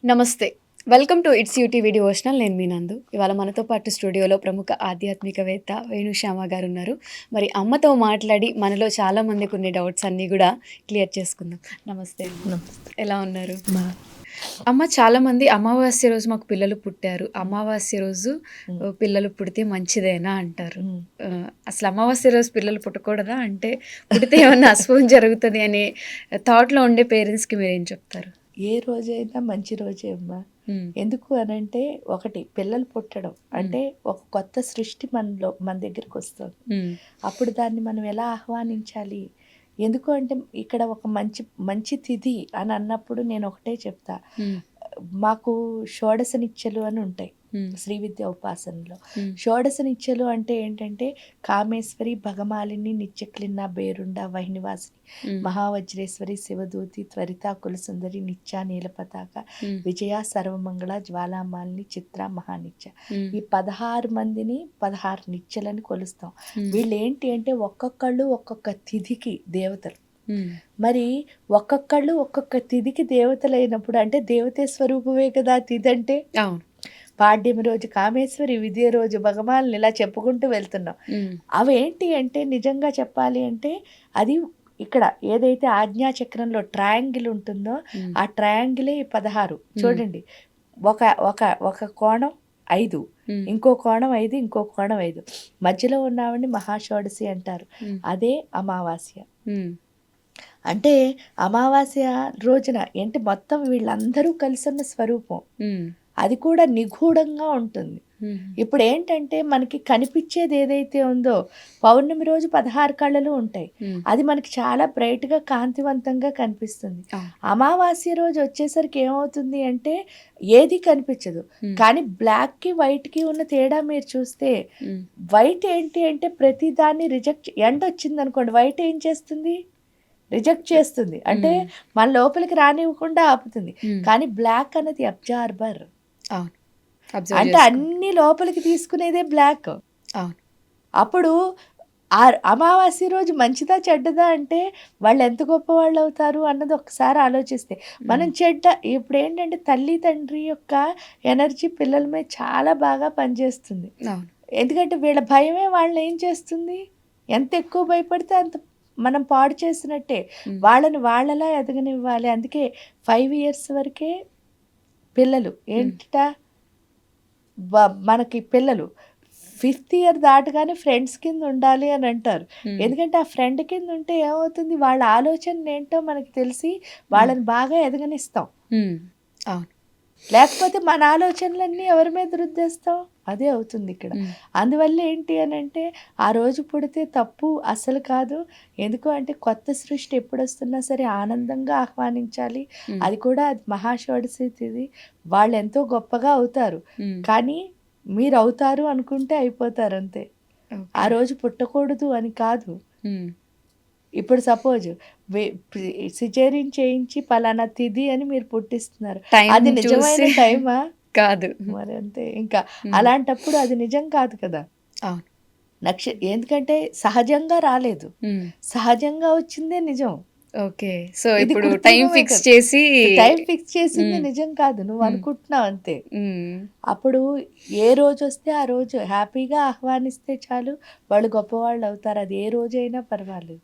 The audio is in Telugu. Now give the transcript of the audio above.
నమస్తే. Welcome to it's UTV devotional. నేను మీ నందు. ఇవాళ మనతో పాటు స్టూడియోలో ప్రముఖ ఆధ్యాత్మికవేత్త వేణుశ్యామ గారు ఉన్నారు. మరి అమ్మతో మాట్లాడి మనలో చాలా మందికి ఉన్న డౌట్స్ అన్నీ కూడా క్లియర్ చేసుకుందాం. నమస్తే అమ్మ. నమస్తే. ఎలా ఉన్నారు? బా అమ్మ, చాలామంది అమావాస్య రోజు మాకు పిల్లలు పుట్టారు, అమావాస్య రోజు పిల్లలు పుడితే మంచిదేనా అంటారు. అసలు అమావాస్య రోజు పిల్లలు పుట్టకూడదా? అంటే పుడితే ఏమన్నా అశుభం జరుగుతుంది అనే థాట్లో ఉండే పేరెంట్స్కి మీరేం చెప్తారు? ఏ రోజైనా మంచి రోజే అమ్మా. ఎందుకు అనంటే, ఒకటి పిల్లలు పుట్టడం అంటే ఒక కొత్త సృష్టి మన దగ్గరికి వస్తుంది. అప్పుడు దాన్ని మనం ఎలా ఆహ్వానించాలి? ఎందుకు అంటే, ఇక్కడ ఒక మంచి మంచి తిథి అని అన్నప్పుడు నేను ఒకటే చెప్తా. మాకు షోడశ నిత్యలు అని ఉంటాయి శ్రీ విద్య ఉపాసనలో. షోడశ నిత్యలు అంటే ఏంటంటే, కామేశ్వరి, భగమాలిని, నిత్యక్లిన్న, బేరుండ, వహినివాసిని, మహావజ్రేశ్వరి, శివదూతి, త్వరిత, కులసుందరి, నిత్య, నీలపతాక, విజయ, సర్వమంగళ, జ్వాలామాలిని, చిత్ర, మహానిత్య. ఈ 16 మందిని 16 నిత్యలని కొలుస్తాం. వీళ్ళు ఏంటి అంటే, ఒక్కొక్కళ్ళు ఒక్కొక్క తిథికి దేవతలు. మరి ఒక్కొక్కళ్ళు ఒక్కొక్క తిథికి దేవతలు అయినప్పుడు, అంటే దేవతే స్వరూపమే కదా తిథి అంటే. పాడ్యమి రోజు కామేశ్వరి, విద్య రోజు భగవాన్ని, ఇలా చెప్పుకుంటూ వెళ్తున్నాం. అవేంటి అంటే, నిజంగా చెప్పాలి అంటే, అది ఇక్కడ ఏదైతే ఆజ్ఞాచక్రంలో ట్రయాంగిల్ ఉంటుందో ఆ ట్రయాంగిలే 16. చూడండి, ఒక ఒక ఒక కోణం 5, ఇంకో కోణం 5, ఇంకో కోణం 5, మధ్యలో ఉన్నవాడిని మహాషోడశి అంటారు. అదే అమావాస్య. అంటే అమావాస్య రోజున ఏంటి, మొత్తం వీళ్ళందరూ కలిసి ఉన్న స్వరూపం. అది కూడా నిగూఢంగా ఉంటుంది. ఇప్పుడు ఏంటంటే, మనకి కనిపించేది ఏదైతే ఉందో, పౌర్ణమి రోజు 16 కళలు ఉంటాయి. అది మనకి చాలా బ్రైట్గా, కాంతివంతంగా కనిపిస్తుంది. అమావాస్య రోజు వచ్చేసరికి ఏమవుతుంది అంటే, ఏది కనిపించదు. కానీ బ్లాక్కి వైట్కి ఉన్న తేడా మీరు చూస్తే, వైట్ ఏంటి అంటే ప్రతిదాన్ని రిజెక్ట్. ఎండ వచ్చింది అనుకోండి, వైట్ ఏం చేస్తుంది? రిజెక్ట్ చేస్తుంది. అంటే మన లోపలికి రానివ్వకుండా ఆపుతుంది. కానీ బ్లాక్ అనేది అబ్జార్బర్. అంటే అన్ని లోపలికి తీసుకునేదే బ్లాక్. అప్పుడు ఆ అమావాస్య రోజు మంచిదా చెడ్డదా అంటే, వాళ్ళు ఎంత గొప్ప వాళ్ళు అవుతారు అన్నది ఒకసారి ఆలోచిస్తే, మనం చెడ్డ ఇప్పుడు ఏంటంటే, తల్లి తండ్రి యొక్క ఎనర్జీ పిల్లల మీద చాలా బాగా పనిచేస్తుంది. ఎందుకంటే వీళ్ళ భయమే వాళ్ళని ఏం చేస్తుంది, ఎంత ఎక్కువ భయపడితే అంత మనం పాడు చేసినట్టే. వాళ్ళని వాళ్ళలా ఎదగనివ్వాలి. అందుకే 5 years వరకే పిల్లలు ఏంట, మనకి పిల్లలు 5th year దాటగానే ఫ్రెండ్స్ కింద ఉండాలి అని అంటారు. ఎందుకంటే ఆ ఫ్రెండ్ కింద ఉంటే ఏమవుతుంది, వాళ్ళ ఆలోచనలు ఏంటో మనకి తెలిసి వాళ్ళని బాగా ఎదగనిస్తాం. లేకపోతే మన ఆలోచనలన్నీ ఎవరి మీద రుద్దేస్తాం? అదే అవుతుంది ఇక్కడ. అందువల్ల ఏంటి అని అంటే, ఆ రోజు పుడితే తప్పు అసలు కాదు. ఎందుకు అంటే, కొత్త సృష్టి ఎప్పుడు వస్తున్నా సరే ఆనందంగా ఆహ్వానించాలి. అది కూడా అది మహాషోడశి తిథి. వాళ్ళు ఎంతో గొప్పగా అవుతారు. కానీ మీరు అవుతారు అనుకుంటే అయిపోతారు అంతే. ఆ రోజు పుట్టకూడదు అని కాదు. ఇప్పుడు సపోజ్ సిజేరియన్ చేయించి పలానా తిథి అని మీరు పుట్టిస్తున్నారు, అది నిజమైన టైమా? కాదు. మరి అంతే. ఇంకా అలాంటప్పుడు అది నిజం కాదు కదా. ఎందుకంటే సహజంగా రాలేదు, సహజంగా వచ్చిందే నిజం. ఓకే. సో ఇప్పుడు టైం ఫిక్స్ చేసింది నిజం కాదు, నువ్వు అనుకుంటున్నావు అంతే. అప్పుడు ఏ రోజు వస్తే ఆ రోజు హ్యాపీగా ఆహ్వానిస్తే చాలు, వాళ్ళు గొప్పవాళ్ళు అవుతారు. అది ఏ రోజైనా పర్వాలేదు.